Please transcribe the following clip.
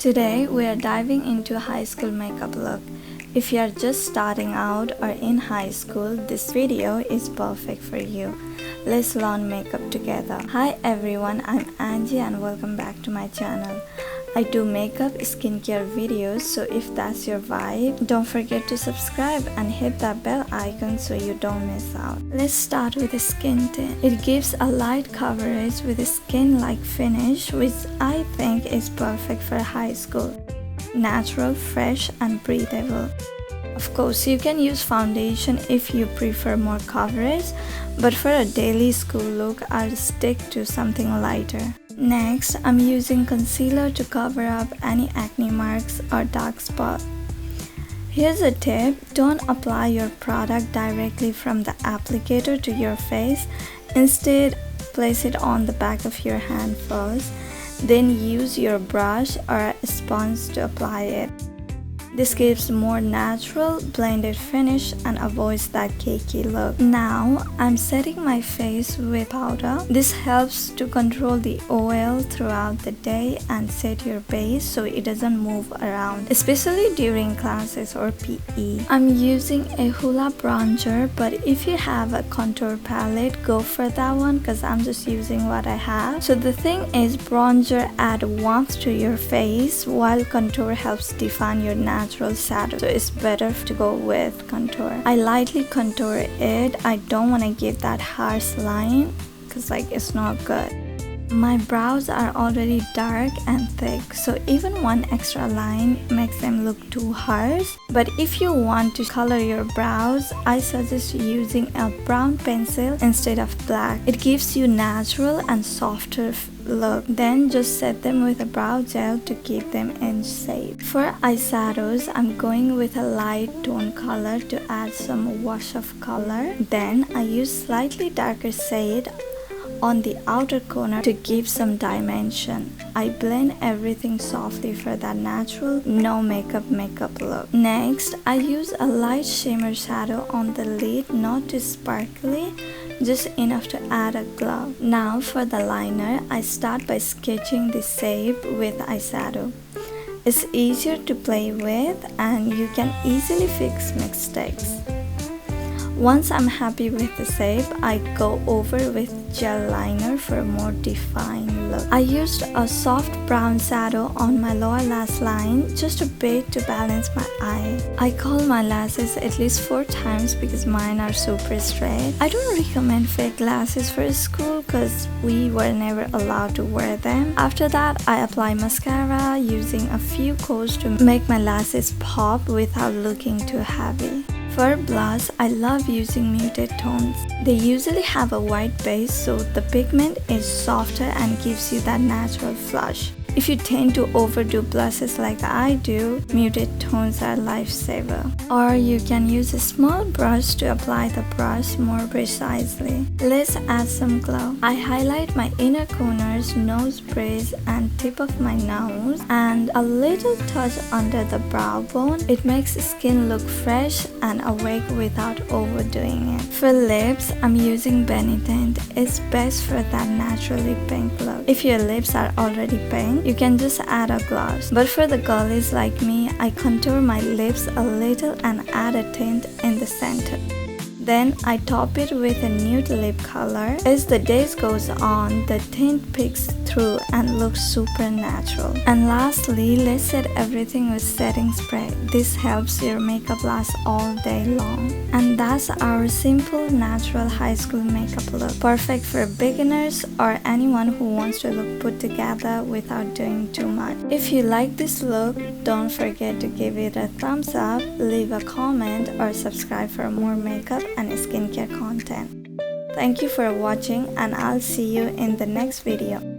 Today we are diving into high school makeup look. If you are just starting out or in high school, this video is perfect for you. Let's learn makeup together. Hi everyone, I'm Angie and welcome back to my channel. I do makeup skincare videos, so if that's your vibe, don't forget to subscribe and hit that bell icon so you don't miss out. Let's start with the skin tint. It gives a light coverage with a skin-like finish, which I think is perfect for high school. Natural, fresh and breathable. Of course, you can use foundation if you prefer more coverage, but for a daily school look, I'll stick to something lighter. Next, I'm using concealer to cover up any acne marks or dark spots. Here's a tip: don't apply your product directly from the applicator to your face. Instead, place it on the back of your hand first, then use your brush or a sponge to apply it. This gives more natural, blended finish and avoids that cakey look. Now, I'm setting my face with powder. This helps to control the oil throughout the day and set your base so it doesn't move around, especially during classes or PE. I'm using a Hoola bronzer, but if you have a contour palette, go for that one because I'm just using what I have. So the thing is, bronzer adds warmth to your face while contour helps define your natural shadow, so it's better to go with contour. I lightly contour it. I don't want to give that harsh line because it's not good. My brows are already dark and thick, so even one extra line makes them look too harsh. But if you want to color your brows, I suggest using a brown pencil instead of black. It gives you natural and softer look. Then just set them with a brow gel to keep them in shape. For eyeshadows, I'm going with a light tone color to add some wash of color. Then I use slightly darker shade on the outer corner to give some dimension. I blend everything softly for that natural, no makeup look. Next, I use a light shimmer shadow on the lid, not too sparkly, just enough to add a glow. Now for the liner, I start by sketching the shape with eyeshadow. It's easier to play with and you can easily fix mistakes. Once I'm happy with the shape, I go over with gel liner for a more defined look. I used a soft brown shadow on my lower lash line, just a bit to balance my eye. I curl my lashes at least 4 times because mine are super straight. I don't recommend fake lashes for school because we were never allowed to wear them. After that, I apply mascara using a few coats to make my lashes pop without looking too heavy. For blush, I love using muted tones. They usually have a white base, so the pigment is softer and gives you that natural flush. If you tend to overdo blushes like I do, muted tones are a lifesaver. Or you can use a small brush to apply the brush more precisely. Let's add some glow. I highlight my inner corners, nose bridge and tip of my nose, and a little touch under the brow bone. It makes skin look fresh and awake without overdoing it. For lips, I'm using Benny Tint. It's best for that naturally pink look. If your lips are already pink, you can just add a gloss. But for the girlies like me, I contour my lips a little and add a tint in the center. Then I top it with a nude lip color. As the days goes on, the tint peeks through and looks super natural. And lastly, let's set everything with setting spray. This helps your makeup last all day long. And that's our simple, natural high school makeup look. Perfect for beginners or anyone who wants to look put together without doing too much. If you like this look, don't forget to give it a thumbs up, leave a comment or subscribe for more makeup and skincare content. Thank you for watching and I'll see you in the next video.